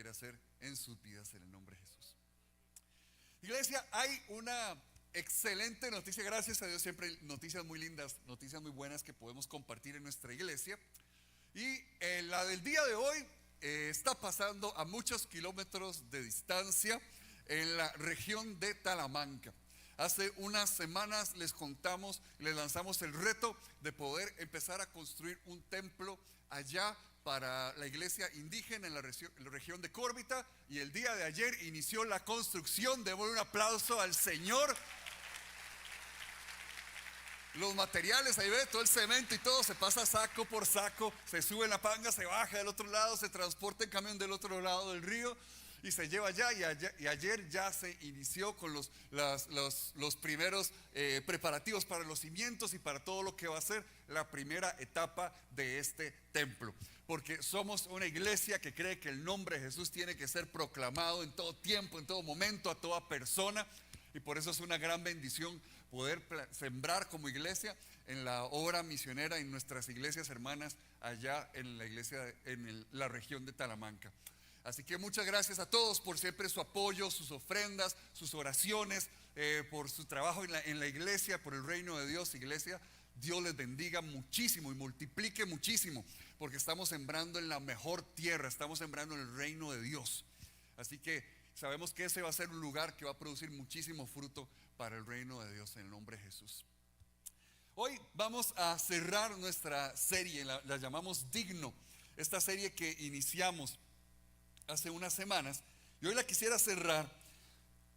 quiere hacer en sus vidas en el nombre de Jesús. Iglesia, hay una excelente noticia, gracias a Dios, siempre hay noticias muy lindas, noticias muy buenas que podemos compartir en nuestra iglesia. Y la del día de hoy está pasando a muchos kilómetros de distancia en la región de Talamanca. Hace unas semanas les contamos, les lanzamos el reto de poder empezar a construir un templo allá para la iglesia indígena en la región de Córbita, y el día de ayer inició la construcción. Démosle un aplauso al Señor. Los materiales, ahí ve, todo el cemento y todo se pasa saco por saco, se sube en la panga, se baja del otro lado, se transporta en camión del otro lado del río y se lleva allá. Y ayer ya se inició con los primeros preparativos para los cimientos y para todo lo que va a ser la primera etapa de este templo. Porque somos una iglesia que cree que el nombre de Jesús tiene que ser proclamado en todo tiempo, en todo momento, a toda persona. Y por eso es una gran bendición poder sembrar como iglesia en la obra misionera en nuestras iglesias hermanas allá en la iglesia, en la región de Talamanca. Así que muchas gracias a todos por siempre su apoyo, sus ofrendas, sus oraciones, por su trabajo en la iglesia, por el reino de Dios. Iglesia, Dios les bendiga muchísimo y multiplique muchísimo, porque estamos sembrando en la mejor tierra, estamos sembrando en el reino de Dios. Así que sabemos que ese va a ser un lugar que va a producir muchísimo fruto para el reino de Dios en el nombre de Jesús. Hoy vamos a cerrar nuestra serie, la llamamos Digno, esta serie que iniciamos hace unas semanas, y hoy la quisiera cerrar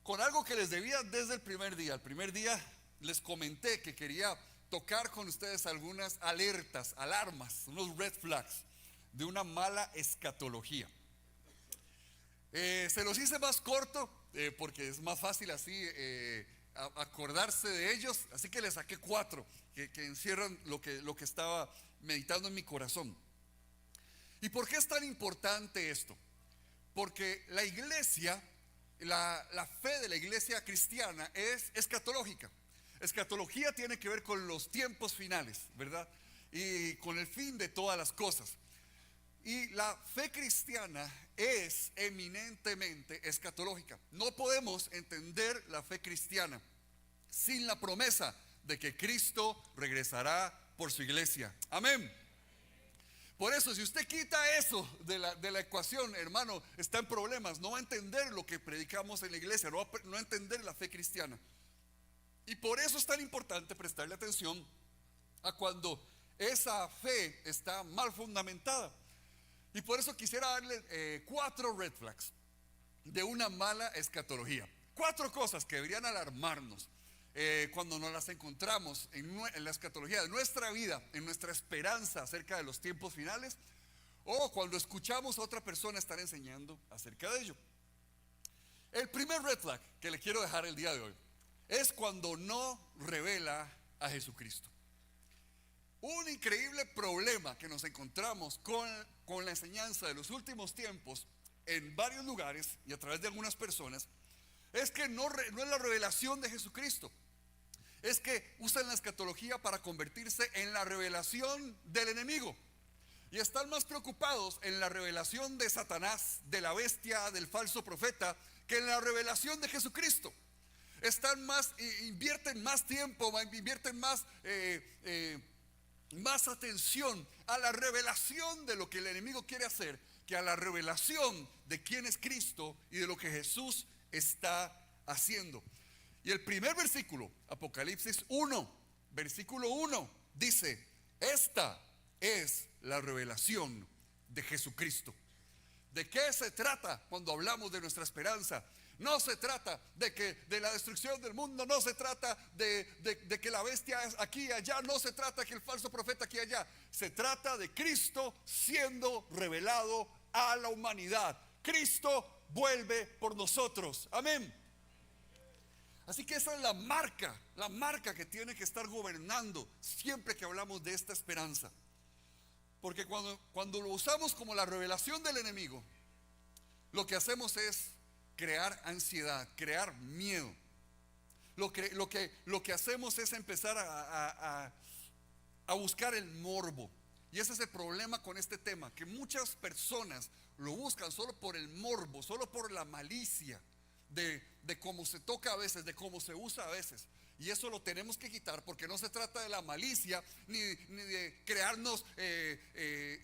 con algo que les debía desde el primer día. El primer día les comenté que quería tocar con ustedes algunas alertas, alarmas, unos red flags de una mala escatología. Se los hice más corto porque es más fácil así acordarse de ellos, así que les saqué 4 que encierran lo que estaba meditando en mi corazón. ¿Y por qué es tan importante esto? Porque la iglesia, la fe de la iglesia cristiana es escatológica. Escatología tiene que ver con los tiempos finales, ¿verdad? Y con el fin de todas las cosas. Y la fe cristiana es eminentemente escatológica. No podemos entender la fe cristiana sin la promesa de que Cristo regresará por su iglesia. Amén. Por eso, si usted quita eso de la ecuación, hermano, está en problemas. No va a entender lo que predicamos en la iglesia, no va a entender la fe cristiana. Y por eso es tan importante prestarle atención a cuando esa fe está mal fundamentada. Y por eso quisiera darle 4 red flags de una mala escatología. 4 cosas que deberían alarmarnos cuando nos las encontramos en la escatología de nuestra vida, en nuestra esperanza acerca de los tiempos finales, o cuando escuchamos a otra persona estar enseñando acerca de ello. El primer red flag que le quiero dejar el día de hoy es cuando no revela a Jesucristo. Un increíble problema que nos encontramos con la enseñanza de los últimos tiempos en varios lugares y a través de algunas personas es que no es la revelación de Jesucristo. Es que usan la escatología para convertirse en la revelación del enemigo. Y están más preocupados en la revelación de Satanás, de la bestia, del falso profeta, que en la revelación de Jesucristo. Invierten más tiempo, invierten más atención a la revelación de lo que el enemigo quiere hacer que a la revelación de quién es Cristo y de lo que Jesús está haciendo. Y el primer versículo, Apocalipsis 1, versículo 1, dice: esta es la revelación de Jesucristo. ¿De qué se trata cuando hablamos de nuestra esperanza? No se trata de la destrucción del mundo, no se trata de que la bestia es aquí y allá, no se trata de que el falso profeta aquí y allá. Se trata de Cristo siendo revelado a la humanidad. Cristo vuelve por nosotros. Amén. Así que esa es la marca que tiene que estar gobernando siempre que hablamos de esta esperanza. Porque cuando lo usamos como la revelación del enemigo, lo que hacemos es crear ansiedad, crear miedo. Lo que hacemos es empezar a buscar el morbo. Y ese es el problema con este tema, que muchas personas lo buscan solo por el morbo, solo por la malicia de cómo se toca a veces, de cómo se usa a veces. Y eso lo tenemos que quitar, porque no se trata de la malicia ni de crearnos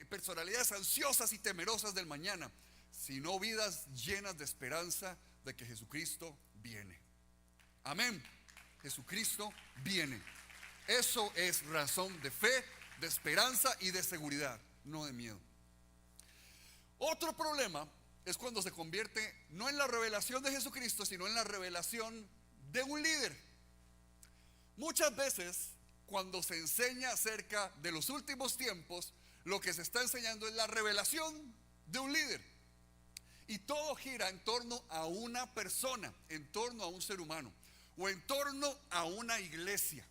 personalidades ansiosas y temerosas del mañana, sino vidas llenas de esperanza de que Jesucristo viene. Amén. Jesucristo viene. Eso es razón de fe, de esperanza y de seguridad, no de miedo. Otro problema es cuando se convierte no en la revelación de Jesucristo, sino en la revelación de un líder. Muchas veces, cuando se enseña acerca de los últimos tiempos, lo que se está enseñando es la revelación de un líder. Y todo gira en torno a una persona, en torno a un ser humano, o en torno a una iglesia.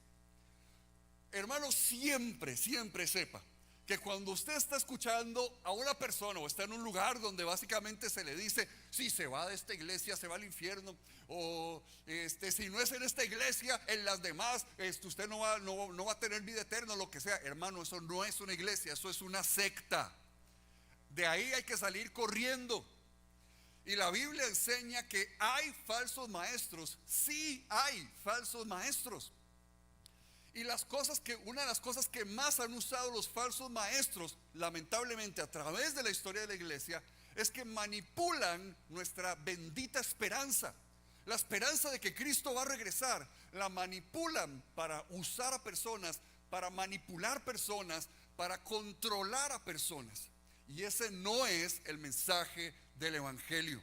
Hermano, siempre sepa que cuando usted está escuchando a una persona o está en un lugar donde básicamente se le dice, si se va de esta iglesia se va al infierno, o si no es en esta iglesia, en las demás usted no va a tener vida eterna, lo que sea. Hermano, eso no es una iglesia, eso es una secta. De ahí hay que salir corriendo. Y la Biblia enseña que hay falsos maestros. Sí hay falsos maestros. Y una de las cosas que más han usado los falsos maestros, lamentablemente a través de la historia de la iglesia, es que manipulan nuestra bendita esperanza. La esperanza de que Cristo va a regresar, la manipulan para usar a personas, para manipular personas, para controlar a personas. Y ese no es el mensaje del evangelio.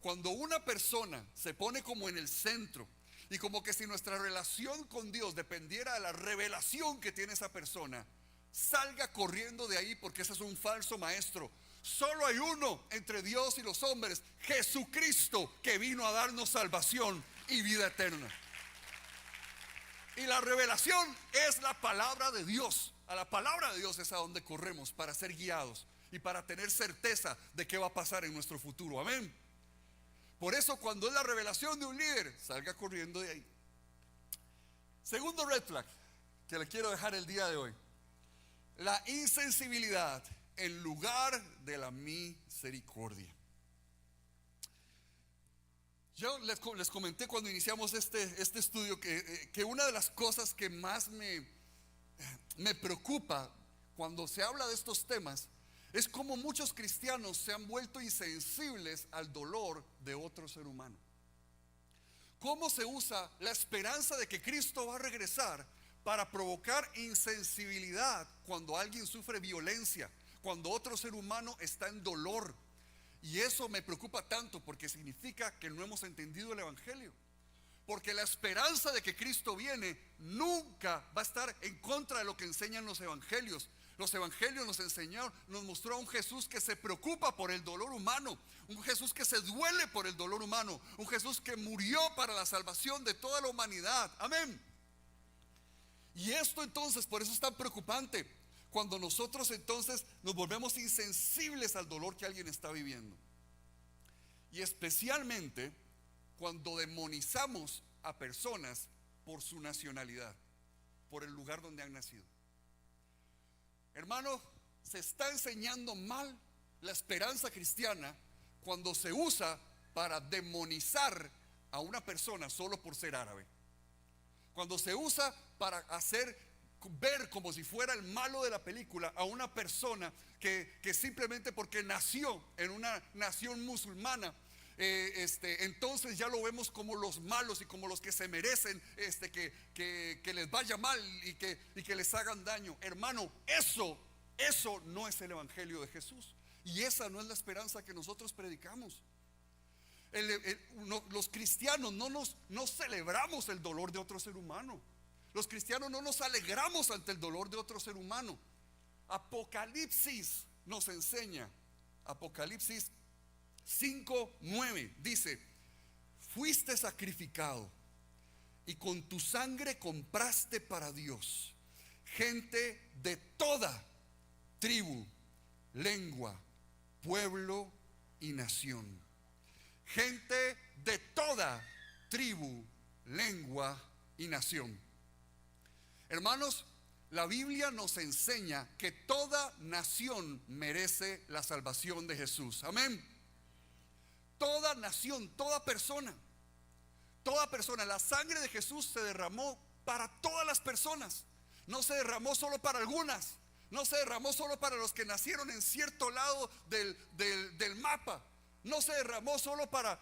Cuando una persona se pone como en el centro, y como que si nuestra relación con Dios dependiera de la revelación que tiene esa persona, salga corriendo de ahí, porque ese es un falso maestro. Solo hay uno entre Dios y los hombres, Jesucristo, que vino a darnos salvación y vida eterna. Y la revelación es la palabra de Dios. A la palabra de Dios es a donde corremos para ser guiados y para tener certeza de qué va a pasar en nuestro futuro. Amén. Por eso, cuando es la revelación de un líder, salga corriendo de ahí. Segundo red flag que le quiero dejar el día de hoy: la insensibilidad en lugar de la misericordia. Yo les comenté cuando iniciamos este estudio que una de las cosas que más me preocupa cuando se habla de estos temas es cómo muchos cristianos se han vuelto insensibles al dolor de otro ser humano. Cómo se usa la esperanza de que Cristo va a regresar para provocar insensibilidad cuando alguien sufre violencia, cuando otro ser humano está en dolor. Y eso me preocupa tanto, porque significa que no hemos entendido el evangelio. Porque la esperanza de que Cristo viene nunca va a estar en contra de lo que enseñan los evangelios. Los evangelios nos mostró a un Jesús que se preocupa por el dolor humano, un Jesús que se duele por el dolor humano, un Jesús que murió para la salvación de toda la humanidad. Amén. Y esto entonces, por eso es tan preocupante, cuando nosotros entonces nos volvemos insensibles al dolor que alguien está viviendo. Y especialmente cuando demonizamos a personas por su nacionalidad, por el lugar donde han nacido. Hermano, se está enseñando mal la esperanza cristiana cuando se usa para demonizar a una persona solo por ser árabe. Cuando se usa para hacer ver como si fuera el malo de la película a una persona que simplemente porque nació en una nación musulmana, entonces ya lo vemos como los malos y como los que se merecen que les vaya mal y que les hagan daño. Hermano, eso no es el evangelio de Jesús, y esa no es la esperanza que nosotros predicamos. Los cristianos no celebramos el dolor de otro ser humano. Los cristianos no nos alegramos ante el dolor de otro ser humano. Apocalipsis nos enseña, Apocalipsis 5:9 dice: fuiste sacrificado y con tu sangre compraste para Dios gente de toda tribu, lengua, pueblo y nación. Gente de toda tribu, lengua y nación. Hermanos, La Biblia nos enseña que toda nación merece la salvación de Jesús. Amén. Toda nación, toda persona, la sangre de Jesús se derramó para todas las personas. No se derramó solo para algunas. No se derramó solo para los que nacieron en cierto lado del mapa. No se derramó solo para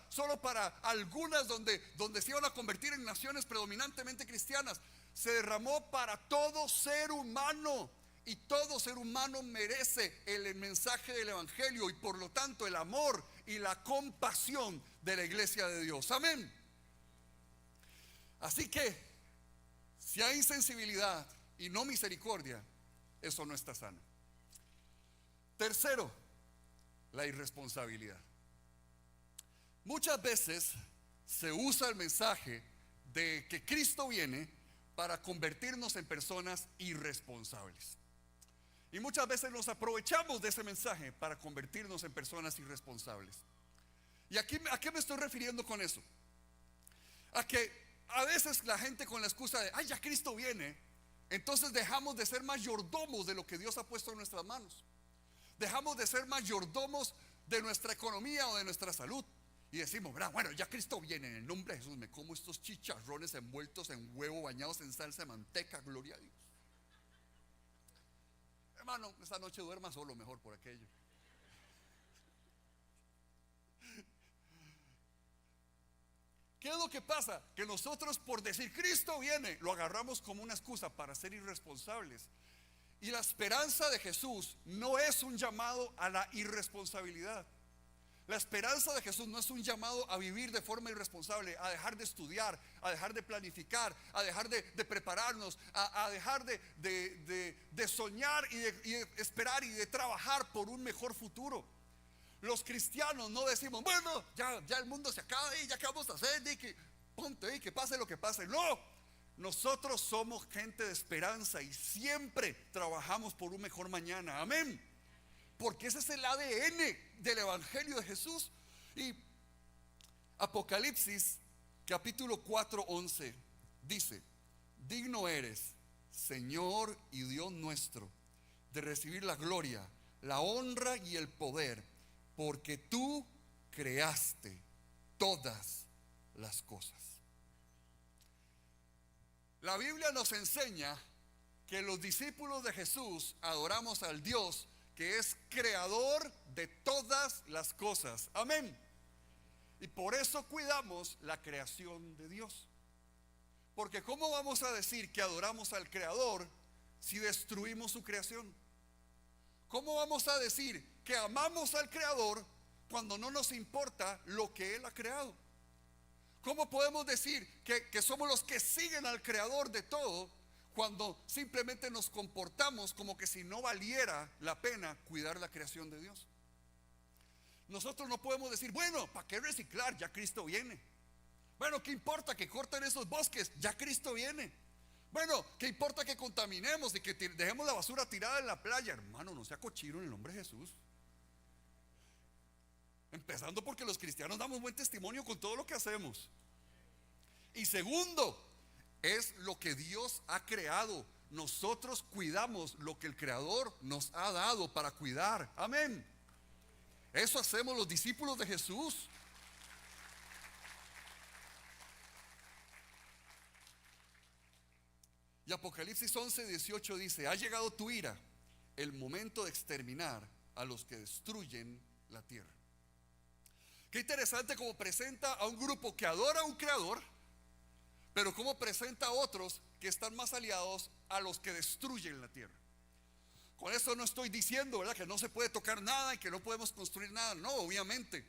algunas donde se iban a convertir en naciones predominantemente cristianas. Se derramó para todo ser humano. Y todo ser humano merece el mensaje del evangelio y por lo tanto el amor y la compasión de la iglesia de Dios. Amén. Así que si hay insensibilidad y no misericordia, eso no está sano. Tercero, la irresponsabilidad. Muchas veces se usa el mensaje de que Cristo viene para convertirnos en personas irresponsables. Y muchas veces nos aprovechamos de ese mensaje para convertirnos en personas irresponsables. ¿Y a qué me estoy refiriendo con eso? A que a veces la gente con la excusa de, ay, ya Cristo viene, entonces dejamos de ser mayordomos de lo que Dios ha puesto en nuestras manos. Dejamos de ser mayordomos de nuestra economía o de nuestra salud. Y decimos, bueno, ya Cristo viene, en el nombre de Jesús me como estos chicharrones envueltos en huevo, bañados en salsa de manteca, gloria a Dios. Hermano, esta noche duerma solo mejor por aquello. ¿Qué es lo que pasa? Que nosotros por decir Cristo viene, lo agarramos como una excusa para ser irresponsables. Y la esperanza de Jesús no es un llamado a la irresponsabilidad. La esperanza de Jesús no es un llamado a vivir de forma irresponsable, a dejar de estudiar, a dejar de planificar, a dejar de prepararnos, a dejar de soñar y de esperar y de trabajar por un mejor futuro. Los cristianos no decimos, bueno, ya el mundo se acaba y ya qué vamos a hacer, y que ponte ahí, que pase lo que pase. No, nosotros somos gente de esperanza y siempre trabajamos por un mejor mañana. Amén. Porque ese es el ADN del evangelio de Jesús. Y Apocalipsis capítulo 4:11 dice: digno eres, Señor y Dios nuestro, de recibir la gloria, la honra y el poder, porque tú creaste todas las cosas. La Biblia nos enseña que los discípulos de Jesús adoramos al Dios que es creador de todas las cosas. Amén. Y por eso cuidamos la creación de Dios. Porque ¿cómo vamos a decir que adoramos al creador si destruimos su creación? ¿Cómo vamos a decir que amamos al creador cuando no nos importa lo que él ha creado? ¿Cómo podemos decir que somos los que siguen al creador de todo cuando simplemente nos comportamos como que si no valiera la pena cuidar la creación de Dios? Nosotros no podemos decir, bueno, ¿para qué reciclar? Ya Cristo viene. Bueno, ¿qué importa que corten esos bosques? Ya Cristo viene. Bueno, ¿qué importa que contaminemos y que dejemos la basura tirada en la playa? Hermano, no sea cochino en el nombre de Jesús. Empezando porque los cristianos damos buen testimonio con todo lo que hacemos. Y segundo, es lo que Dios ha creado. Nosotros cuidamos lo que el Creador nos ha dado para cuidar. Amén. Eso hacemos los discípulos de Jesús. Y Apocalipsis 11:18 dice: ha llegado tu ira, el momento de exterminar a los que destruyen la tierra. Qué interesante cómo presenta a un grupo que adora a un creador, pero cómo presenta a otros que están más aliados a los que destruyen la tierra. Con eso no estoy diciendo, ¿verdad?, que no se puede tocar nada y que no podemos construir nada. No, obviamente,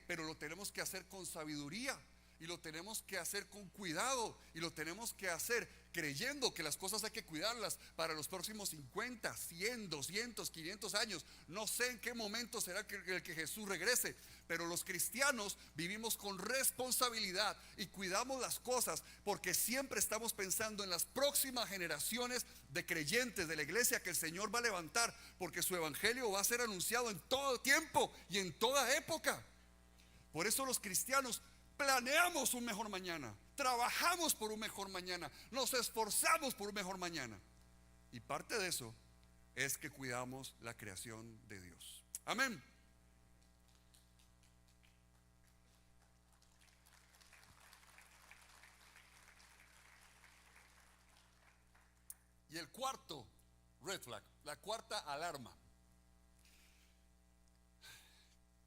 pero lo tenemos que hacer con sabiduría. Y lo tenemos que hacer con cuidado. Y lo tenemos que hacer creyendo que las cosas hay que cuidarlas para los próximos 50, 100, 200, 500 años. No sé en qué momento será el que Jesús regrese, pero los cristianos vivimos con responsabilidad y cuidamos las cosas porque siempre estamos pensando en las próximas generaciones de creyentes de la iglesia que el Señor va a levantar, porque su evangelio va a ser anunciado en todo tiempo y en toda época. Por eso los cristianos planeamos un mejor mañana, trabajamos por un mejor mañana, nos esforzamos por un mejor mañana. Y parte de eso es que cuidamos la creación de Dios. Amén. Y el cuarto red flag, la cuarta alarma,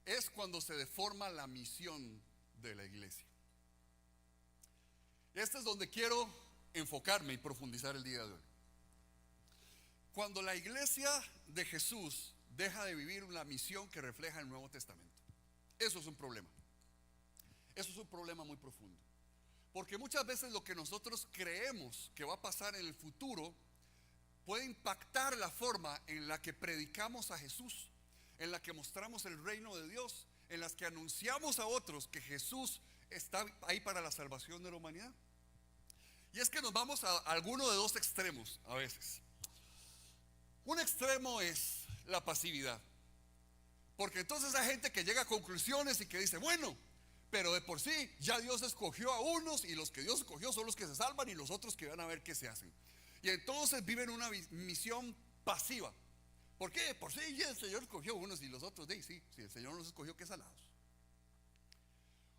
es cuando se deforma la misión de la iglesia. Este es donde quiero enfocarme y profundizar el día de hoy. Cuando la iglesia de Jesús deja de vivir una misión que refleja el Nuevo Testamento, eso es un problema. Eso es un problema muy profundo. Porque muchas veces lo que nosotros creemos que va a pasar en el futuro puede impactar la forma en la que predicamos a Jesús, en la que mostramos el reino de Dios, en las que anunciamos a otros que Jesús está ahí para la salvación de la humanidad. Y es que nos vamos a alguno de dos extremos a veces. Un extremo es la pasividad, porque entonces hay gente que llega a conclusiones y que dice, bueno, pero de por sí ya Dios escogió a unos, y los que Dios escogió son los que se salvan, y los otros que van a ver qué se hacen. Y entonces viven una misión pasiva. ¿Por qué? Por sí ya el Señor escogió a unos y los otros sí, si el Señor nos escogió, qué salados.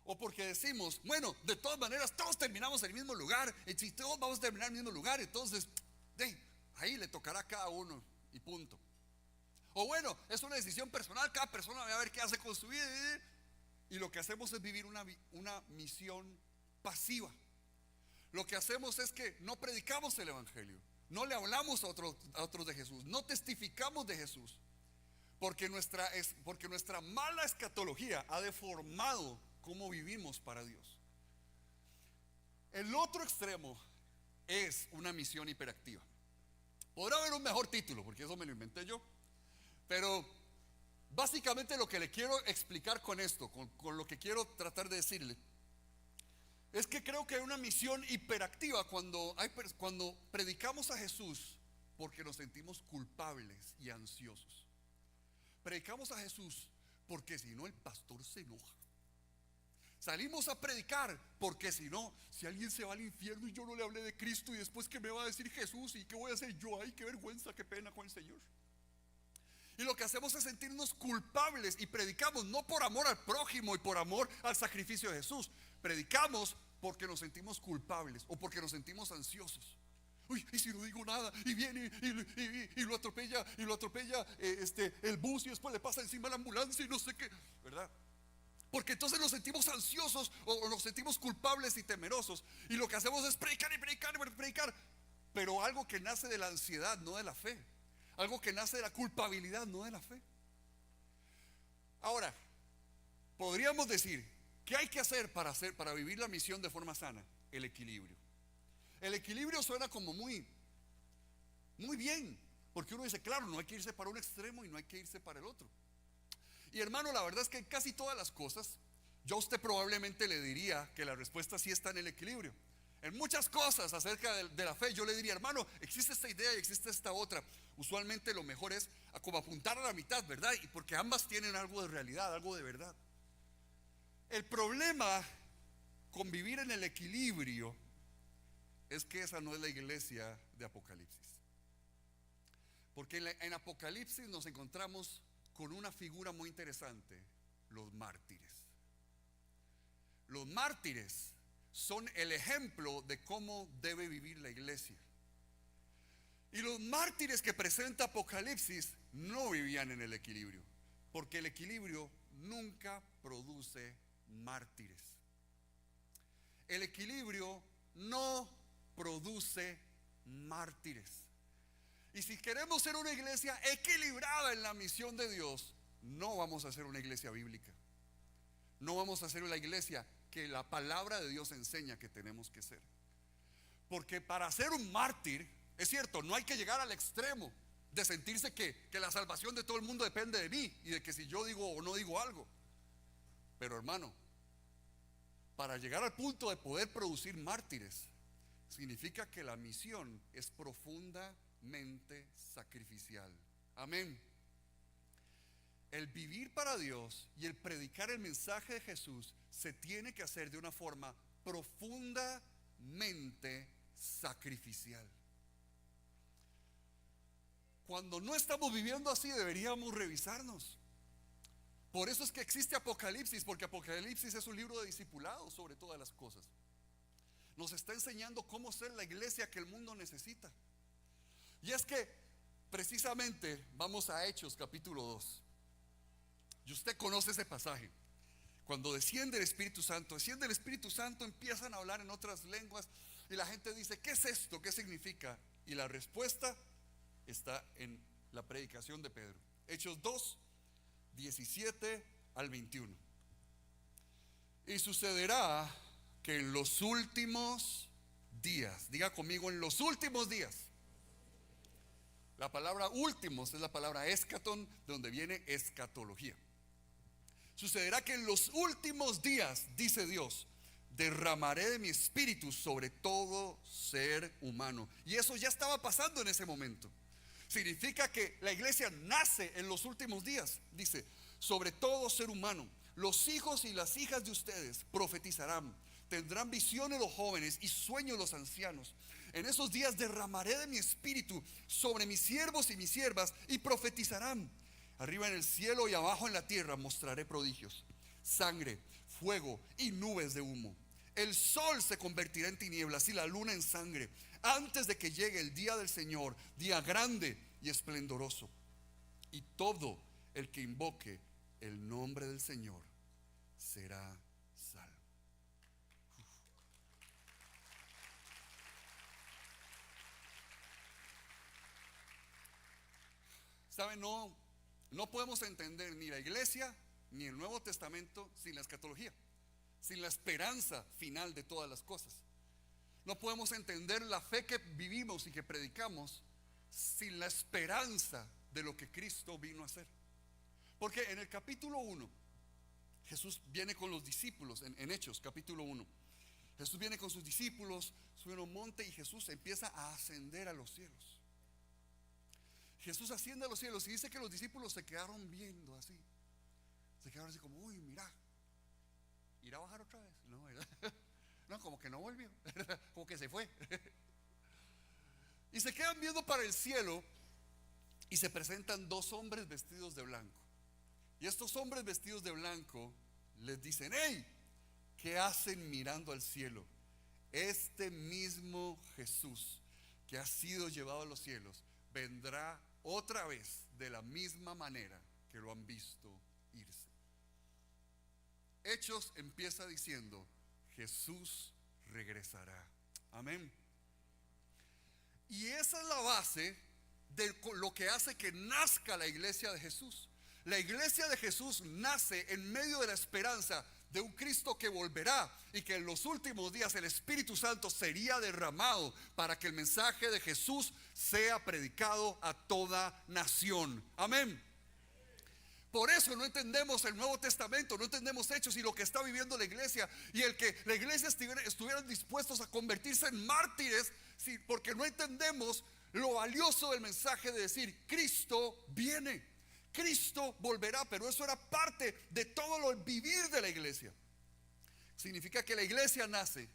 O porque decimos, bueno, de todas maneras todos terminamos en el mismo lugar, y si todos vamos a terminar en el mismo lugar, entonces ahí le tocará a cada uno y punto. O bueno, es una decisión personal, cada persona va a ver qué hace con su vida, y lo que hacemos es vivir una misión pasiva. Lo que hacemos es que no predicamos el evangelio, no le hablamos a otros de Jesús, no testificamos de Jesús, porque nuestra mala escatología ha deformado cómo vivimos para Dios. El otro extremo es una misión hiperactiva. Podrá haber un mejor título, porque eso me lo inventé yo, pero básicamente lo que le quiero explicar con esto, con lo que quiero tratar de decirle, es que creo que hay una misión hiperactiva cuando predicamos a Jesús porque nos sentimos culpables y ansiosos. Predicamos a Jesús porque si no el pastor se enoja. Salimos a predicar porque si no, si alguien se va al infierno y yo no le hablé de Cristo, y después ¿qué me va a decir Jesús? ¿Y qué voy a hacer yo? Ay, qué vergüenza, qué pena con el Señor. Y lo que hacemos es sentirnos culpables, y predicamos no por amor al prójimo y por amor al sacrificio de Jesús. Predicamos porque nos sentimos culpables o porque nos sentimos ansiosos. Uy, y si no digo nada y viene y lo atropella el bus, y después le pasa encima la ambulancia y no sé qué, ¿verdad? Porque entonces nos sentimos ansiosos o nos sentimos culpables y temerosos, y lo que hacemos es predicar y predicar y predicar, pero algo que nace de la ansiedad, no de la fe. Algo que nace de la culpabilidad, no de la fe. Ahora, podríamos decir, ¿qué hay que hacer para vivir la misión de forma sana? El equilibrio. El equilibrio suena como muy bien, porque uno dice, claro, no hay que irse para un extremo y no hay que irse para el otro. Y hermano, la verdad es que en casi todas las cosas, yo a usted probablemente le diría que la respuesta sí está en el equilibrio. En muchas cosas acerca de la fe yo le diría, hermano, existe esta idea y existe esta otra. Usualmente lo mejor es como apuntar a la mitad, ¿verdad? Y porque ambas tienen algo de realidad, algo de verdad. El problema con vivir en el equilibrio es que esa no es la iglesia de Apocalipsis. Porque en Apocalipsis nos encontramos con una figura muy interesante: los mártires. Los mártires son el ejemplo de cómo debe vivir la iglesia. Y los mártires que presenta Apocalipsis no vivían en el equilibrio, porque el equilibrio nunca produce mártires. El equilibrio no produce mártires. Y si queremos ser una iglesia equilibrada en la misión de Dios, no vamos a ser una iglesia bíblica. No vamos a ser una iglesia que la palabra de Dios enseña que tenemos que ser. Porque para ser un mártir, es cierto, no hay que llegar al extremo de sentirse que la salvación de todo el mundo depende de mí y de que si yo digo o no digo algo. Pero hermano, para llegar al punto de poder producir mártires, significa que la misión es profundamente sacrificial. Amén. El vivir para Dios y el predicar el mensaje de Jesús se tiene que hacer de una forma profundamente sacrificial. cuando no estamos viviendo así, deberíamos revisarnos. Por eso es que existe Apocalipsis, porque Apocalipsis es un libro de discipulado sobre todas las cosas. Nos está enseñando cómo ser la iglesia que el mundo necesita. Y es que precisamente vamos a Hechos capítulo 2. Y usted conoce ese pasaje. Cuando desciende el Espíritu Santo, empiezan a hablar en otras lenguas y la gente dice: ¿qué es esto? ¿Qué significa? Y la respuesta está en la predicación de Pedro. Hechos 2, 17 al 21. Y sucederá que en los últimos días, diga conmigo, en los últimos días. La palabra últimos es la palabra escatón, de donde viene escatología. Sucederá que en los últimos días, dice Dios, derramaré de mi espíritu sobre todo ser humano. Y eso ya estaba pasando en ese momento. Significa que la iglesia nace en los últimos días. Dice: sobre todo ser humano, los hijos y las hijas de ustedes profetizarán, tendrán visiones los jóvenes y sueños los ancianos. En esos días derramaré de mi espíritu sobre mis siervos y mis siervas y profetizarán. Arriba en el cielo y abajo en la tierra mostraré prodigios: sangre, fuego y nubes de humo. El sol se convertirá en tinieblas y la luna en sangre, antes de que llegue el día del Señor, día grande y esplendoroso. Y todo el que invoque el nombre del Señor será salvo. ¿Saben? No podemos entender ni la iglesia ni el Nuevo Testamento sin la escatología, sin la esperanza final de todas las cosas. No podemos entender la fe que vivimos y que predicamos sin la esperanza de lo que Cristo vino a hacer. Porque en el capítulo 1, Jesús viene con los discípulos, en Hechos capítulo 1. Jesús viene con sus discípulos, sube a un monte y Jesús empieza a ascender a los cielos. Jesús asciende a los cielos y dice que los discípulos se quedaron viendo así. Se quedaron así como: uy, mira, ¿irá a bajar otra vez? No, ¿verdad? No, como que no volvió, como que se fue. Y se quedan viendo para el cielo y se presentan dos hombres vestidos de blanco. Y estos hombres vestidos de blanco les dicen: hey, ¿qué hacen mirando al cielo? Este mismo Jesús que ha sido llevado a los cielos vendrá otra vez de la misma manera que lo han visto irse. Hechos empieza diciendo: Jesús regresará. Amén. Y esa es la base de lo que hace que nazca la iglesia de Jesús. La iglesia de Jesús nace en medio de la esperanza de un Cristo que volverá y que en los últimos días el Espíritu Santo sería derramado para que el mensaje de Jesús sea predicado a toda nación. Amén. Por eso no entendemos el Nuevo Testamento, no entendemos Hechos y lo que está viviendo la iglesia, y el que la iglesia estuvieran dispuestos a convertirse en mártires, sí, porque no entendemos lo valioso del mensaje de decir: Cristo viene, Cristo volverá. Pero eso era parte de todo lo vivir de la iglesia. Significa que la iglesia nace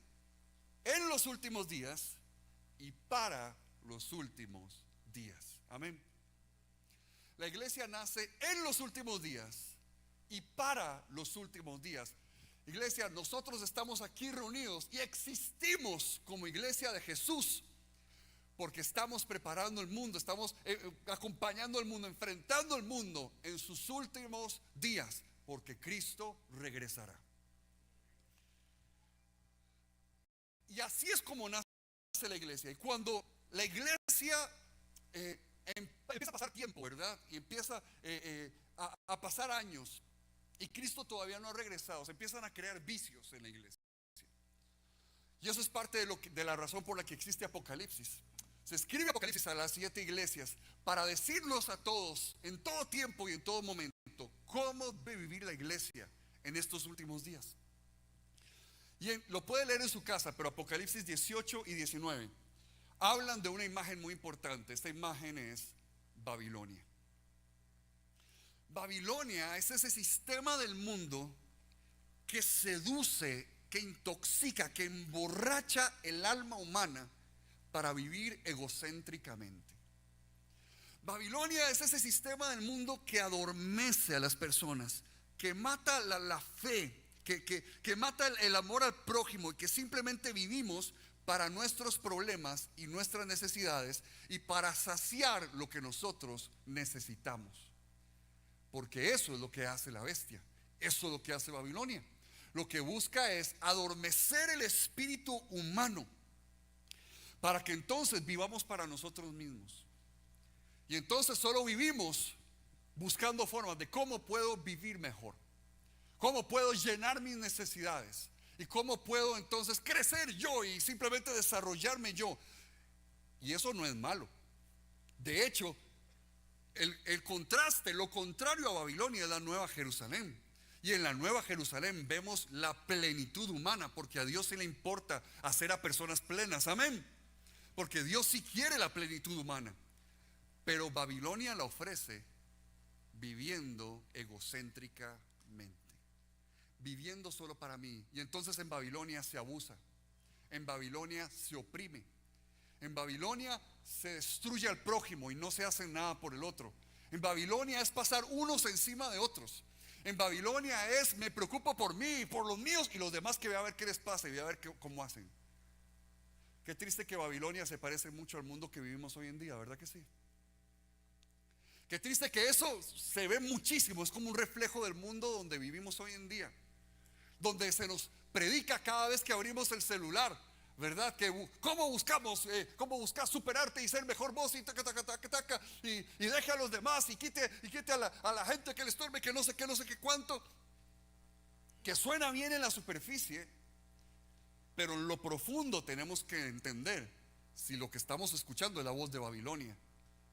en los últimos días y para los últimos días. Amén. La iglesia nace en los últimos días y para los últimos días. Iglesia, nosotros estamos aquí reunidos y existimos como iglesia de Jesús porque estamos preparando el mundo, estamos acompañando al mundo, enfrentando al mundo en sus últimos días, porque Cristo regresará. Y así es como nace la iglesia. Y cuando la iglesia empieza a pasar tiempo, ¿verdad? Y empieza a pasar años y Cristo todavía no ha regresado, se empiezan a crear vicios en la iglesia. Y eso es parte de la razón por la que existe Apocalipsis. Se escribe Apocalipsis a las 7 iglesias para decirnos a todos, en todo tiempo y en todo momento, cómo debe vivir la iglesia en estos últimos días. Y lo puede leer en su casa, pero Apocalipsis 18 y 19 hablan de una imagen muy importante. Esta imagen es Babilonia. Babilonia es ese sistema del mundo que seduce, que intoxica, que emborracha el alma humana para vivir egocéntricamente. Babilonia es ese sistema del mundo que adormece a las personas, que mata la fe, que mata el amor al prójimo, y que simplemente vivimos para nuestros problemas y nuestras necesidades y para saciar lo que nosotros necesitamos. Porque eso es lo que hace la bestia, eso es lo que hace Babilonia. Lo que busca es adormecer el espíritu humano para que entonces vivamos para nosotros mismos. Y entonces solo vivimos buscando formas de cómo puedo vivir mejor, cómo puedo llenar mis necesidades y cómo puedo entonces crecer yo y simplemente desarrollarme yo. Y eso no es malo. De hecho, el contraste, lo contrario a Babilonia es la Nueva Jerusalén. Y en la Nueva Jerusalén vemos la plenitud humana, porque a Dios sí le importa hacer a personas plenas, amén. Porque Dios sí quiere la plenitud humana. Pero Babilonia la ofrece viviendo egocéntricamente, viviendo solo para mí. Y entonces en Babilonia se abusa, en Babilonia se oprime, en Babilonia se destruye al prójimo y no se hace nada por el otro. En Babilonia es pasar unos encima de otros. En Babilonia es me preocupo por mí, por los míos, y los demás que voy a ver qué les pasa y voy a ver cómo hacen. Qué triste que Babilonia se parece mucho al mundo que vivimos hoy en día, ¿verdad que sí? Qué triste que eso se ve muchísimo, es como un reflejo del mundo donde vivimos hoy en día, donde se nos predica cada vez que abrimos el celular, ¿verdad? Que cómo cómo buscar superarte y ser mejor vos y taca, taca, taca, taca, y deje a los demás y quite a la gente que le estorbe, que no sé qué cuánto, que suena bien en la superficie, pero en lo profundo tenemos que entender si lo que estamos escuchando es la voz de Babilonia,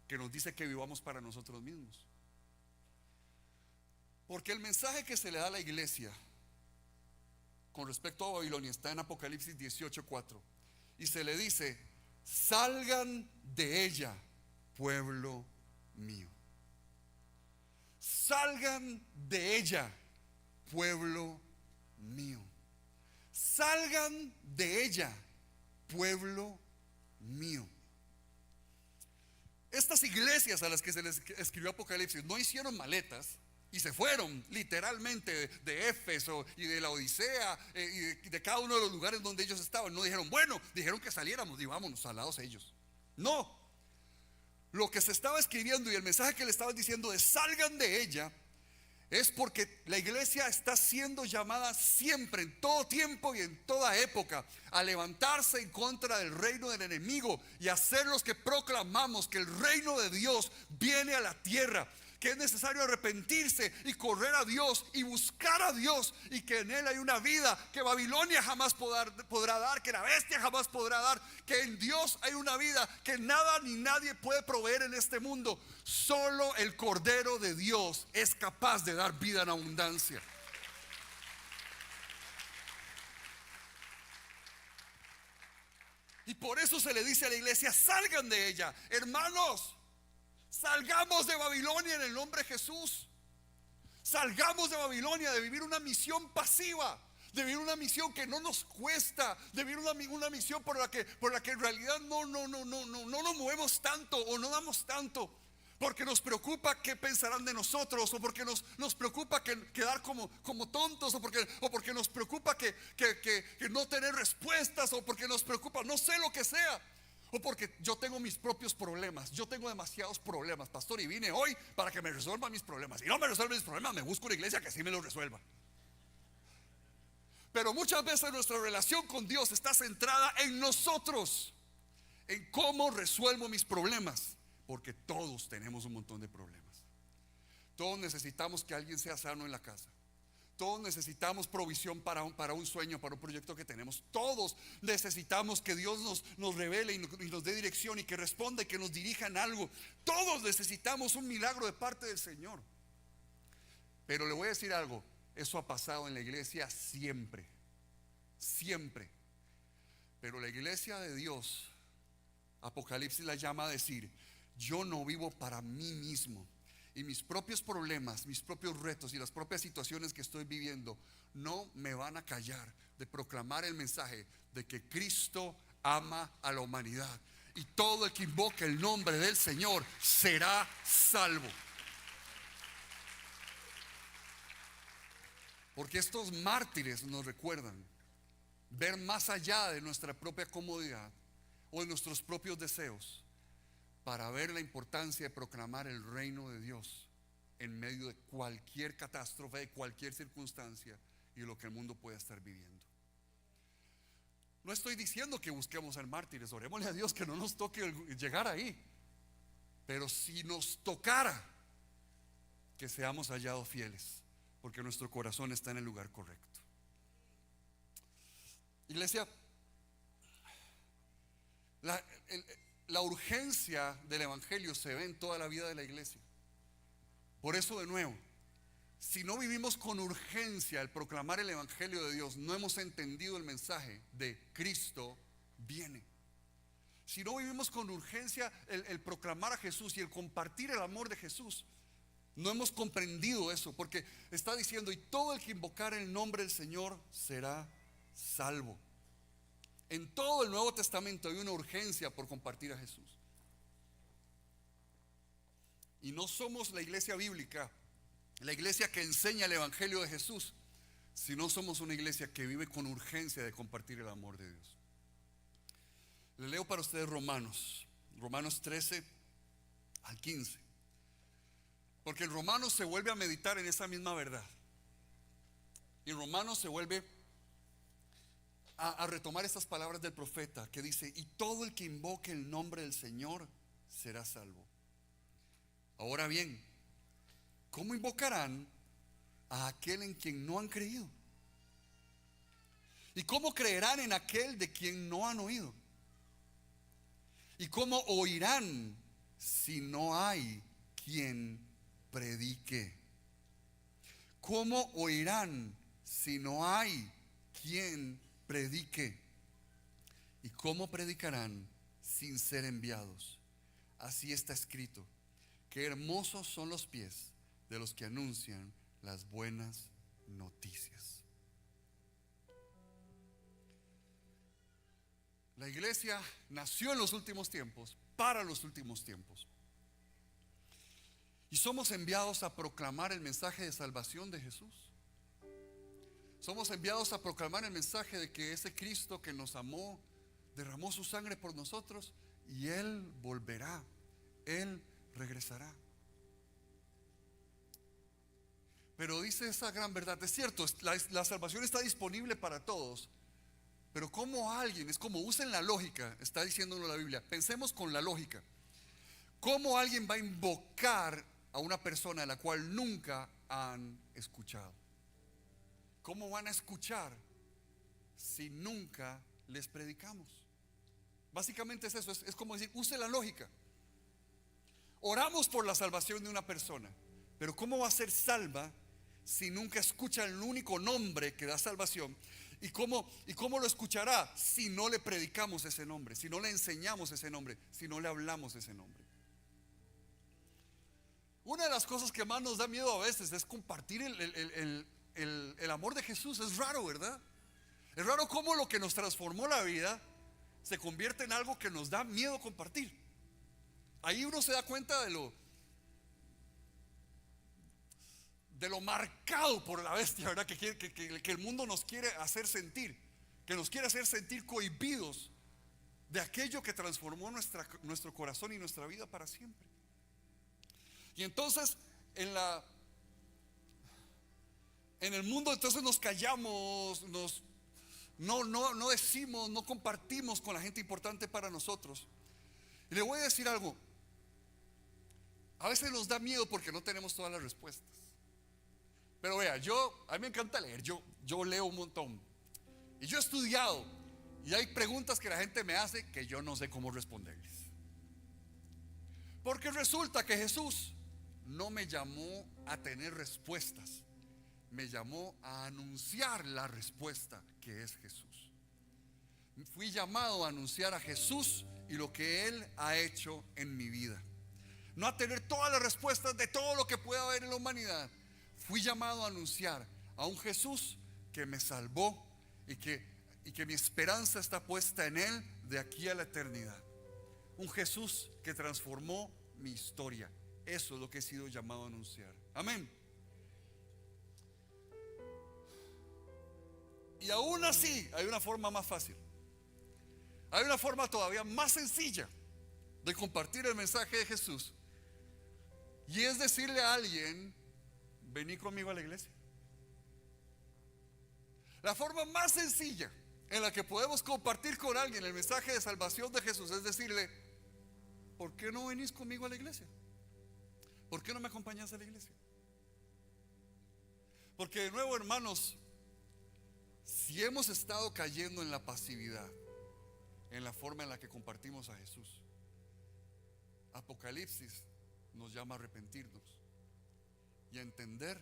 que nos dice que vivamos para nosotros mismos. Porque el mensaje que se le da a la iglesia con respecto a Babilonia está en Apocalipsis 18:4, y se le dice: salgan de ella, pueblo mío. Salgan de ella, pueblo mío. Salgan de ella, pueblo mío. Estas iglesias a las que se les escribió Apocalipsis no hicieron maletas y se fueron literalmente de Éfeso y de la Odisea y de cada uno de los lugares donde ellos estaban. No dijeron, bueno, dijeron que saliéramos y vámonos, alados ellos. No, lo que se estaba escribiendo y el mensaje que le estaban diciendo de salgan de ella es porque la iglesia está siendo llamada siempre, en todo tiempo y en toda época, a levantarse en contra del reino del enemigo y a ser los que proclamamos que el reino de Dios viene a la tierra, que es necesario arrepentirse y correr a Dios y buscar a Dios, y que en Él hay una vida que Babilonia jamás podrá dar, que la bestia jamás podrá dar, que en Dios hay una vida que nada ni nadie puede proveer en este mundo. Solo el Cordero de Dios es capaz de dar vida en abundancia. Y por eso se le dice a la iglesia: salgan de ella, hermanos. Salgamos de Babilonia en el nombre de Jesús. Salgamos de Babilonia, de vivir una misión pasiva, de vivir una misión que no nos cuesta, de vivir una misión por la que en realidad no nos movemos tanto o no damos tanto, porque nos preocupa qué pensarán de nosotros, o porque nos preocupa quedar como tontos, o porque nos preocupa que no tener respuestas, o porque nos preocupa no sé lo que sea. O porque yo tengo mis propios problemas. Yo tengo demasiados problemas, pastor, y vine hoy para que me resuelvan mis problemas. Y no me resuelven mis problemas, me busco una iglesia que sí me los resuelva. Pero muchas veces nuestra relación con Dios está centrada en nosotros, en cómo resuelvo mis problemas. Porque todos tenemos un montón de problemas. Todos necesitamos que alguien sea sano en la casa. Todos necesitamos provisión para un sueño, para un proyecto que tenemos. Todos necesitamos que Dios nos revele y nos dé dirección, y que responda y que nos dirija en algo. Todos necesitamos un milagro de parte del Señor. Pero le voy a decir algo: eso ha pasado en la iglesia siempre, siempre. Pero la iglesia de Dios, Apocalipsis la llama a decir: yo no vivo para mí mismo, y mis propios problemas, mis propios retos y las propias situaciones que estoy viviendo no me van a callar de proclamar el mensaje de que Cristo ama a la humanidad y todo el que invoque el nombre del Señor será salvo. Porque estos mártires nos recuerdan ver más allá de nuestra propia comodidad o de nuestros propios deseos, para ver la importancia de proclamar el reino de Dios en medio de cualquier catástrofe, de cualquier circunstancia y de lo que el mundo pueda estar viviendo. No estoy diciendo que busquemos ser mártires, orémosle a Dios que no nos toque llegar ahí, pero si nos tocara, que seamos hallados fieles, porque nuestro corazón está en el lugar correcto. Iglesia, la urgencia del evangelio se ve en toda la vida de la iglesia. Por eso, de nuevo, si no vivimos con urgencia el proclamar el evangelio de Dios, no hemos entendido el mensaje de Cristo viene. Si no vivimos con urgencia el proclamar a Jesús y el compartir el amor de Jesús, no hemos comprendido eso, porque está diciendo: y todo el que invocar el nombre del Señor será salvo. En todo el Nuevo Testamento hay una urgencia por compartir a Jesús. Y no somos la iglesia bíblica, la iglesia que enseña el evangelio de Jesús, sino somos una iglesia que vive con urgencia de compartir el amor de Dios. Le leo para ustedes Romanos 13 al 15, porque en Romanos se vuelve a meditar en esa misma verdad. Y en Romanos se vuelve a retomar estas palabras del profeta que dice: y todo el que invoque el nombre del Señor será salvo. Ahora bien, ¿cómo invocarán a aquel en quien no han creído? ¿Y cómo creerán en aquel de quien no han oído? ¿Y cómo oirán si no hay quien predique? ¿Cómo oirán si no hay quien predique? ¿Y cómo predicarán sin ser enviados? Así está escrito: qué hermosos son los pies de los que anuncian las buenas noticias. La iglesia nació en los últimos tiempos, para los últimos tiempos. Y somos enviados a proclamar el mensaje de salvación de Jesús. Somos enviados a proclamar el mensaje de que ese Cristo que nos amó, derramó su sangre por nosotros, y Él volverá, Él regresará. Pero dice esa gran verdad, es cierto, la salvación está disponible para todos, pero como alguien, es como usen la lógica, está diciéndolo la Biblia, pensemos con la lógica. ¿Cómo alguien va a invocar a una persona a la cual nunca han escuchado? ¿Cómo van a escuchar si nunca les predicamos? Básicamente es eso, es como decir, use la lógica. Oramos por la salvación de una persona, pero ¿cómo va a ser salva si nunca escucha el único nombre que da salvación? ¿Y cómo lo escuchará si no le predicamos ese nombre, si no le enseñamos ese nombre, si no le hablamos ese nombre? Una de las cosas que más nos da miedo a veces es compartir el amor de Jesús. Es raro, ¿verdad? Es raro cómo lo que nos transformó la vida se convierte en algo que nos da miedo compartir. Ahí uno se da cuenta de lo marcado por la bestia, ¿verdad? Que el mundo nos quiere hacer sentir, que nos quiere hacer sentir cohibidos de aquello que transformó nuestro corazón y nuestra vida para siempre. Y entonces en el mundo entonces nos callamos, no decimos, no compartimos con la gente importante para nosotros. Y le voy a decir algo: a veces nos da miedo porque no tenemos todas las respuestas. Pero vea, a mí me encanta leer, yo leo un montón. Y yo he estudiado, y hay preguntas que la gente me hace que yo no sé cómo responderles. Porque resulta que Jesús no me llamó a tener respuestas, me llamó a anunciar la respuesta, que es Jesús. Fui llamado a anunciar a Jesús y lo que Él ha hecho en mi vida. No a tener todas las respuestas de todo lo que pueda haber en la humanidad. Fui llamado a anunciar a un Jesús que me salvó y que mi esperanza está puesta en Él de aquí a la eternidad. un Jesús que transformó mi historia. Eso es lo que he sido llamado a anunciar. Amén. Y aún así hay una forma más fácil. Hay una forma todavía más sencilla de compartir el mensaje de Jesús. Y es decirle a alguien: vení conmigo a la iglesia. La forma más sencilla en la que podemos compartir con alguien el mensaje de salvación de Jesús es decirle: ¿por qué no venís conmigo a la iglesia? ¿Por qué no me acompañas a la iglesia? Porque de nuevo, hermanos, si hemos estado cayendo en la pasividad, en la forma en la que compartimos a Jesús, Apocalipsis nos llama a arrepentirnos y a entender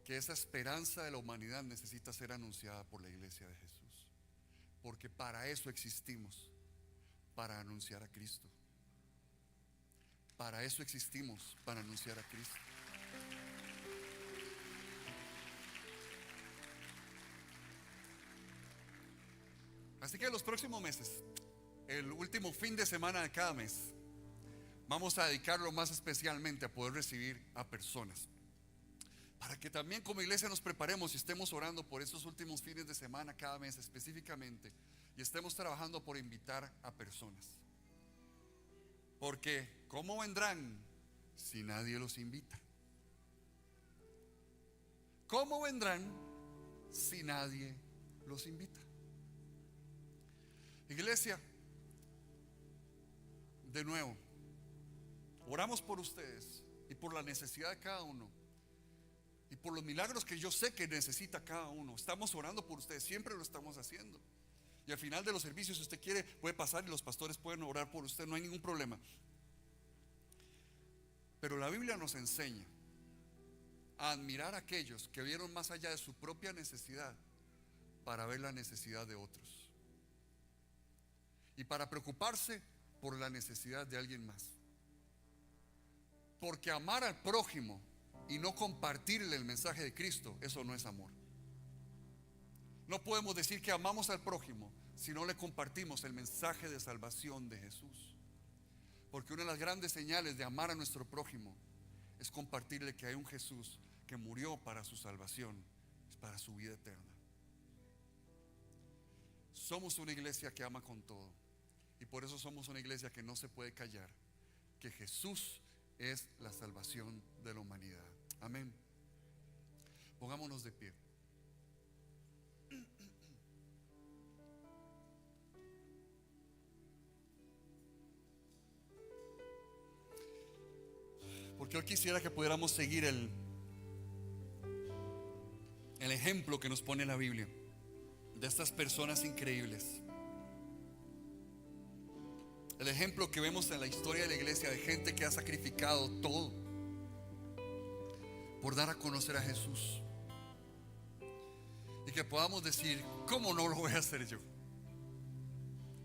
que esa esperanza de la humanidad necesita ser anunciada por la iglesia de Jesús. Porque para eso existimos, para anunciar a Cristo. Para eso existimos, para anunciar a Cristo. Así que en los próximos meses, el último fin de semana de cada mes, vamos a dedicarlo más especialmente a poder recibir a personas, para que también como iglesia nos preparemos y estemos orando por esos últimos fines de semana cada mes específicamente, y estemos trabajando por invitar a personas. Porque ¿cómo vendrán si nadie los invita? ¿Cómo vendrán si nadie los invita? Iglesia, de nuevo, oramos por ustedes y por la necesidad de cada uno y por los milagros que yo sé que necesita cada uno. Estamos orando por ustedes, siempre lo estamos haciendo. Y al final de los servicios, si usted quiere, puede pasar y los pastores pueden orar por usted, no hay ningún problema. Pero la Biblia nos enseña a admirar a aquellos que vieron más allá de su propia necesidad para ver la necesidad de otros y para preocuparse por la necesidad de alguien más. Porque amar al prójimo y no compartirle el mensaje de Cristo, eso no es amor. No podemos decir que amamos al prójimo si no le compartimos el mensaje de salvación de Jesús. Porque una de las grandes señales de amar a nuestro prójimo es compartirle que hay un Jesús que murió para su salvación, para su vida eterna. Somos una iglesia que ama con todo, y por eso somos una iglesia que no se puede callar, que Jesús es la salvación de la humanidad. Amén. Pongámonos de pie. Porque hoy quisiera que pudiéramos seguir el ejemplo que nos pone la Biblia de estas personas increíbles. El ejemplo que vemos en la historia de la iglesia de gente que ha sacrificado todo por dar a conocer a Jesús. Y que podamos decir: ¿cómo no lo voy a hacer yo?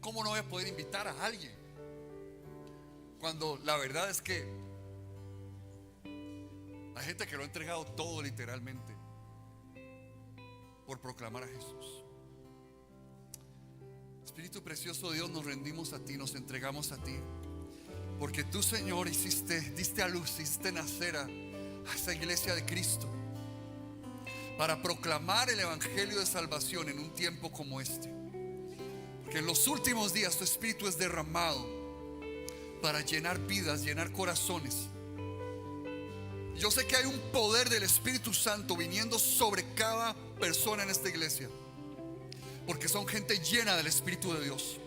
¿Cómo no voy a poder invitar a alguien? Cuando la verdad es que hay gente que lo ha entregado todo literalmente por proclamar a Jesús. Espíritu precioso de Dios, nos rendimos a ti, nos entregamos a ti, porque tú, Señor, diste a luz, hiciste nacer a esa iglesia de Cristo para proclamar el evangelio de salvación en un tiempo como este. Porque en los últimos días tu Espíritu es derramado para llenar vidas, llenar corazones. Yo sé que hay un poder del Espíritu Santo viniendo sobre cada persona en esta iglesia, porque son gente llena del Espíritu de Dios.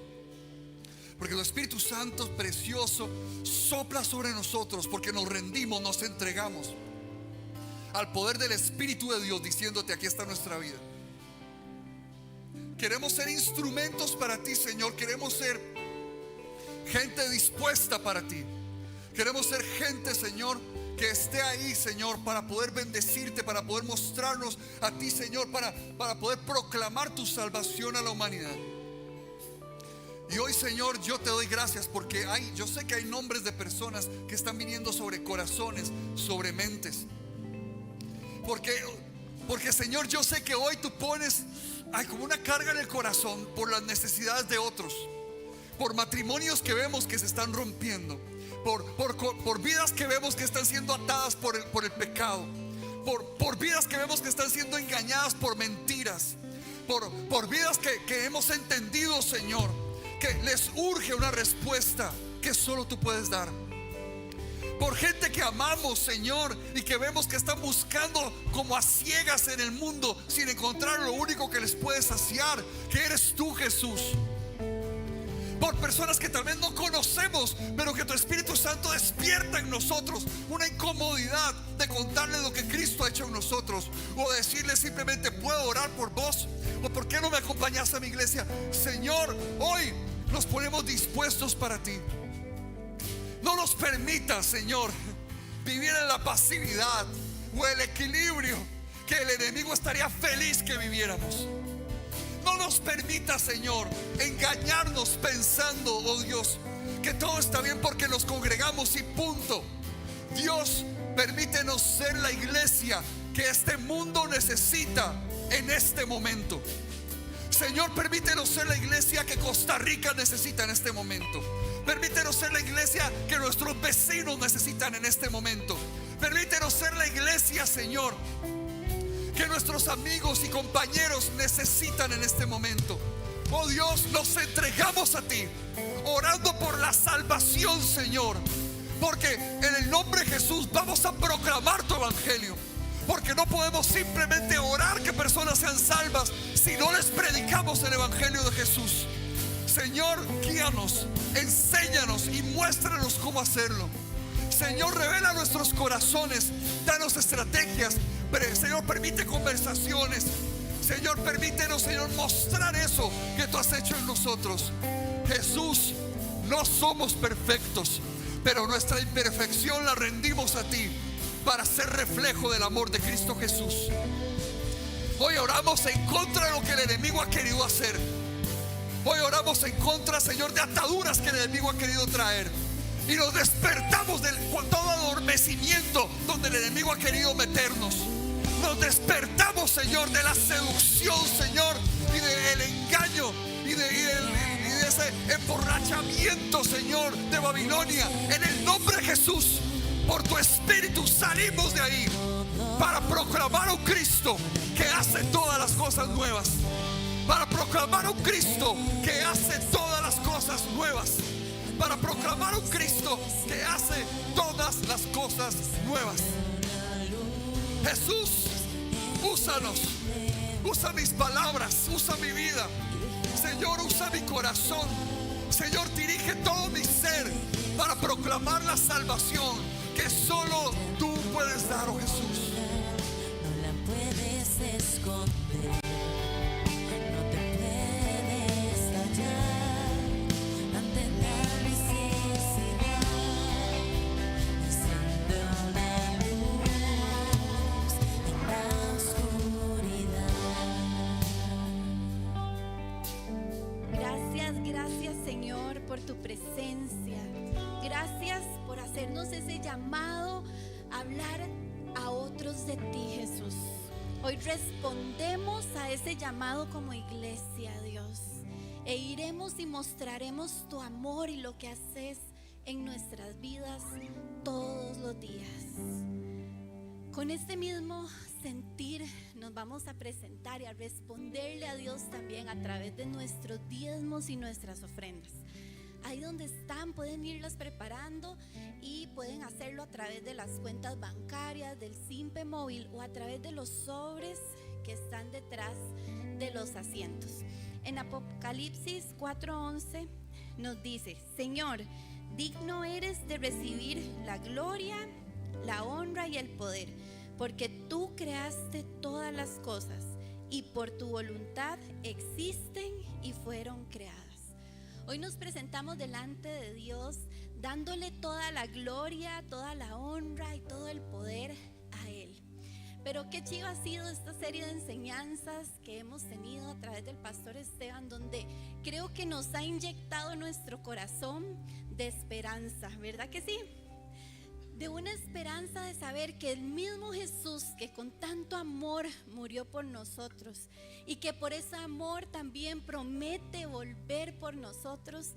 Porque el Espíritu Santo precioso sopla sobre nosotros, porque nos rendimos, nos entregamos al poder del Espíritu de Dios, diciéndote: aquí está nuestra vida. Queremos ser instrumentos para ti, Señor. Queremos ser gente dispuesta para ti. Queremos ser gente, Señor, que esté ahí, Señor, para poder bendecirte, para poder mostrarnos a ti, Señor, para poder proclamar tu salvación a la humanidad. Y hoy, Señor, yo te doy gracias porque yo sé que hay nombres de personas que están viniendo sobre corazones, sobre mentes. Porque Señor, yo sé que hoy tú pones como una carga en el corazón por las necesidades de otros. por matrimonios que vemos que se están rompiendo, por vidas que vemos que están siendo atadas por el pecado, por vidas que vemos que están siendo engañadas por mentiras, por vidas que hemos entendido, Señor, que les urge una respuesta que solo tú puedes dar. Por gente que amamos, Señor, y que vemos que están buscando como a ciegas en el mundo sin encontrar lo único que les puede saciar, que eres tú, Jesús. Por personas que tal vez no conocemos, pero que tu Espíritu Santo despierta en nosotros una incomodidad de contarles lo que Cristo ha hecho en nosotros, o decirles simplemente: ¿puedo orar por vos? ¿O por qué no me acompañas a mi iglesia? Señor, hoy nos ponemos dispuestos para ti. No nos permitas, Señor, vivir en la pasividad o el equilibrio que el enemigo estaría feliz que viviéramos. No nos permita, Señor, engañarnos pensando, oh Dios, que todo está bien porque nos congregamos y punto. Dios, permítenos ser la iglesia que este mundo necesita en este momento. Señor, permítenos ser la iglesia que Costa Rica necesita en este momento. Permítenos ser la iglesia que nuestros vecinos necesitan en este momento. Permítenos ser la iglesia, Señor, que nuestros amigos y compañeros necesitan en este momento. Oh Dios, nos entregamos a ti, orando por la salvación, Señor, porque en el nombre de Jesús vamos a proclamar tu evangelio. Porque no podemos simplemente orar que personas sean salvas si no les predicamos el evangelio de Jesús. Señor, guíanos, enséñanos y muéstranos cómo hacerlo. Señor, revela nuestros corazones, danos estrategias. Señor, permite conversaciones. Señor, permítenos, Señor, mostrar eso que tú has hecho en nosotros. Jesús, no somos perfectos, pero nuestra imperfección la rendimos a ti para ser reflejo del amor de Cristo Jesús. Hoy oramos en contra de lo que el enemigo ha querido hacer. Hoy oramos en contra, Señor, de ataduras que el enemigo ha querido traer. Y nos despertamos de todo adormecimiento donde el enemigo ha querido meternos. Nos despertamos, Señor, de la seducción, Señor, y del engaño y de ese emborrachamiento, Señor, de Babilonia. En el nombre de Jesús, por tu Espíritu salimos de ahí para proclamar a un Cristo que hace todas las cosas nuevas. Para proclamar a un Cristo que hace todas las cosas nuevas. Para proclamar a un Cristo que hace todas las cosas nuevas. Jesús, úsanos. Usa mis palabras, usa mi vida. Señor, usa mi corazón. Señor, dirige todo mi ser para proclamar la salvación que solo tú puedes dar, oh Jesús. No la puedes esconder, no te puedes callar ante la necesidad. Enciende una luz en la oscuridad. Gracias, Señor, por tu presencia. Gracias por hacernos ese llamado a hablar a otros de ti, Jesús. Hoy respondemos a ese llamado como iglesia, Dios, e iremos y mostraremos tu amor y lo que haces en nuestras vidas todos los días. Con este mismo sentir nos vamos a presentar y a responderle a Dios también a través de nuestros diezmos y nuestras ofrendas. Ahí donde están pueden irlas preparando y pueden hacerlo a través de las cuentas bancarias, del Simpe móvil o a través de los sobres que están detrás de los asientos. En Apocalipsis 4:11 nos dice: Señor, digno eres de recibir la gloria, la honra y el poder, porque tú creaste todas las cosas y por tu voluntad existen y fueron creadas. Hoy nos presentamos delante de Dios dándole toda la gloria, toda la honra y todo el poder a Él. Pero qué chido ha sido esta serie de enseñanzas que hemos tenido a través del pastor Esteban, donde creo que nos ha inyectado en nuestro corazón de esperanza, ¿verdad que sí? De una esperanza de saber que el mismo Jesús que con tanto amor murió por nosotros y que por ese amor también promete volver por nosotros,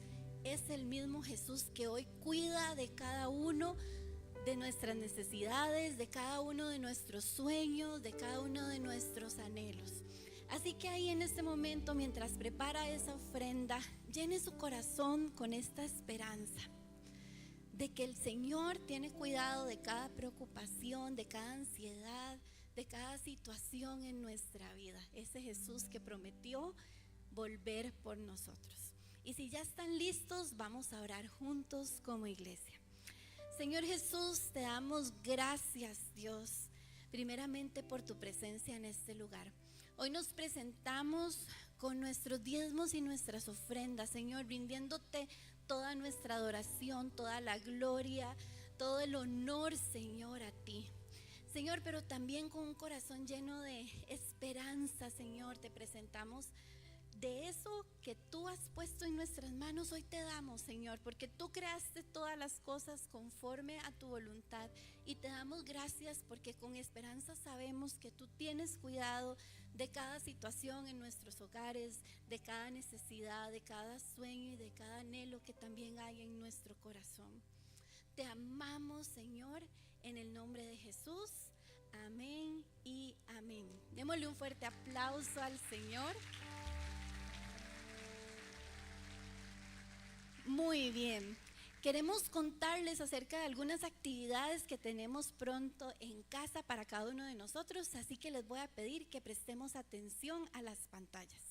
es el mismo Jesús que hoy cuida de cada uno de nuestras necesidades, de cada uno de nuestros sueños, de cada uno de nuestros anhelos. Así que ahí en este momento, mientras prepara esa ofrenda, llene su corazón con esta esperanza de que el Señor tiene cuidado de cada preocupación, de cada ansiedad, de cada situación en nuestra vida. Ese Jesús que prometió volver por nosotros. Y si ya están listos, vamos a orar juntos como iglesia. Señor Jesús, te damos gracias, Dios, primeramente por tu presencia en este lugar. Hoy nos presentamos con nuestros diezmos y nuestras ofrendas, Señor, rindiéndote toda nuestra adoración, toda la gloria, todo el honor, Señor, a ti. Señor, pero también con un corazón lleno de esperanza, Señor, te presentamos de eso que tú has puesto en nuestras manos. Hoy te damos, Señor, porque tú creaste todas las cosas conforme a tu voluntad, y te damos gracias porque con esperanza sabemos que tú tienes cuidado de cada situación en nuestros hogares, de cada necesidad, de cada sueño y de cada anhelo que también hay en nuestro corazón. Te amamos, Señor, en el nombre de Jesús. Amén y amén. Démosle un fuerte aplauso al Señor. Muy bien. Queremos contarles acerca de algunas actividades que tenemos pronto en casa para cada uno de nosotros, así que les voy a pedir que prestemos atención a las pantallas.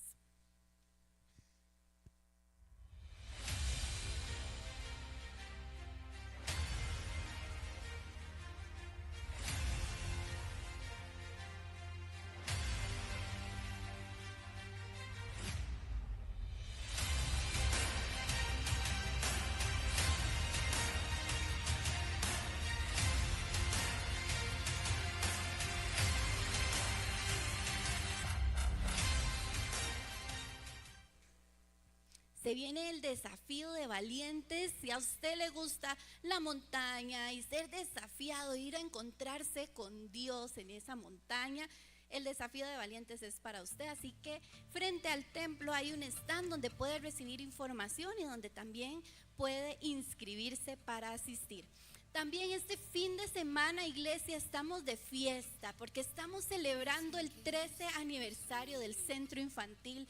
Se viene el desafío de valientes. Si a usted le gusta la montaña y ser desafiado, ir a encontrarse con Dios en esa montaña, el desafío de valientes es para usted. Así que frente al templo hay un stand donde puede recibir información y donde también puede inscribirse para asistir. También este fin de semana, iglesia, estamos de fiesta porque estamos celebrando el 13 aniversario del Centro Infantil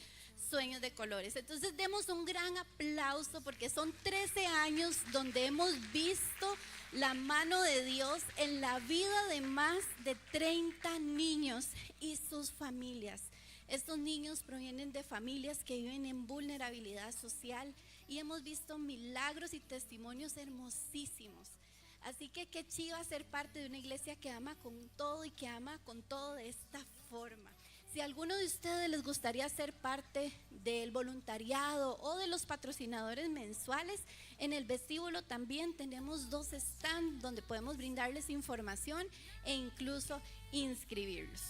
Sueños de Colores. Entonces demos un gran aplauso porque son 13 años donde hemos visto la mano de Dios en la vida de más de 30 niños y sus familias. Estos niños provienen de familias que viven en vulnerabilidad social y hemos visto milagros y testimonios hermosísimos. Así que qué chiva ser parte de una iglesia que ama con todo y que ama con todo de esta forma. Si a alguno de ustedes les gustaría ser parte del voluntariado o de los patrocinadores mensuales, en el vestíbulo también tenemos 2 stands donde podemos brindarles información e incluso inscribirlos.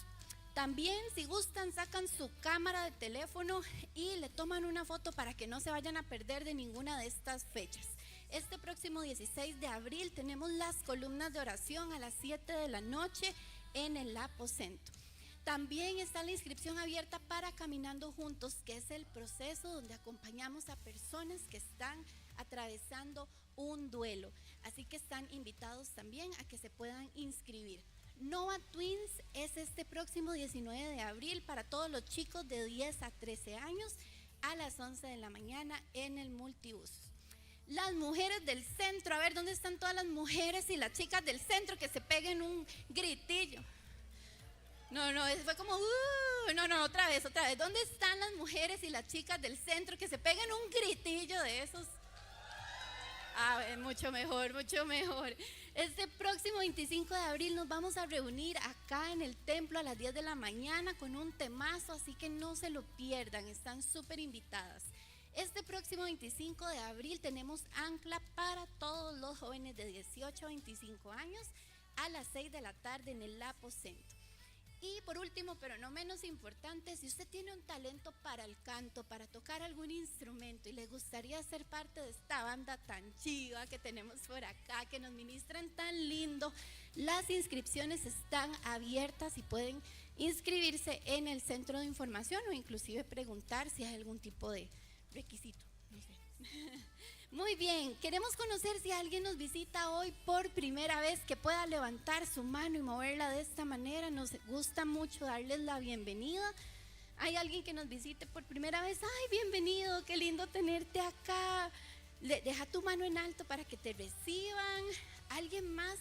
También, si gustan, sacan su cámara de teléfono y le toman una foto para que no se vayan a perder de ninguna de estas fechas. Este próximo 16 de abril tenemos las columnas de oración a las 7 de la noche en el aposento. También está la inscripción abierta para Caminando Juntos, que es el proceso donde acompañamos a personas que están atravesando un duelo. Así que están invitados también a que se puedan inscribir. Nova Twins es este próximo 19 de abril para todos los chicos de 10 a 13 años a las 11 de la mañana en el multibús. Las mujeres del centro, a ver, ¿dónde están todas las mujeres y las chicas del centro que se peguen un gritillo? No, fue como, otra vez. ¿Dónde están las mujeres y las chicas del centro que se peguen un gritillo de esos? Mucho mejor. Este próximo 25 de abril nos vamos a reunir acá en el templo a las 10 de la mañana con un temazo, así que no se lo pierdan, están súper invitadas. Este próximo 25 de abril tenemos ancla para todos los jóvenes de 18 a 25 años a las 6 de la tarde en el aposento. Y por último, pero no menos importante, si usted tiene un talento para el canto, para tocar algún instrumento y le gustaría ser parte de esta banda tan chiva que tenemos por acá, que nos ministran tan lindo, las inscripciones están abiertas y pueden inscribirse en el centro de información o inclusive preguntar si hay algún tipo de requisito, no sé. Muy bien, queremos conocer si alguien nos visita hoy por primera vez, que pueda levantar su mano y moverla de esta manera. Nos gusta mucho darles la bienvenida. ¿Hay alguien que nos visite por primera vez? Ay, bienvenido, qué lindo tenerte acá. Deja tu mano en alto para que te reciban. ¿Alguien más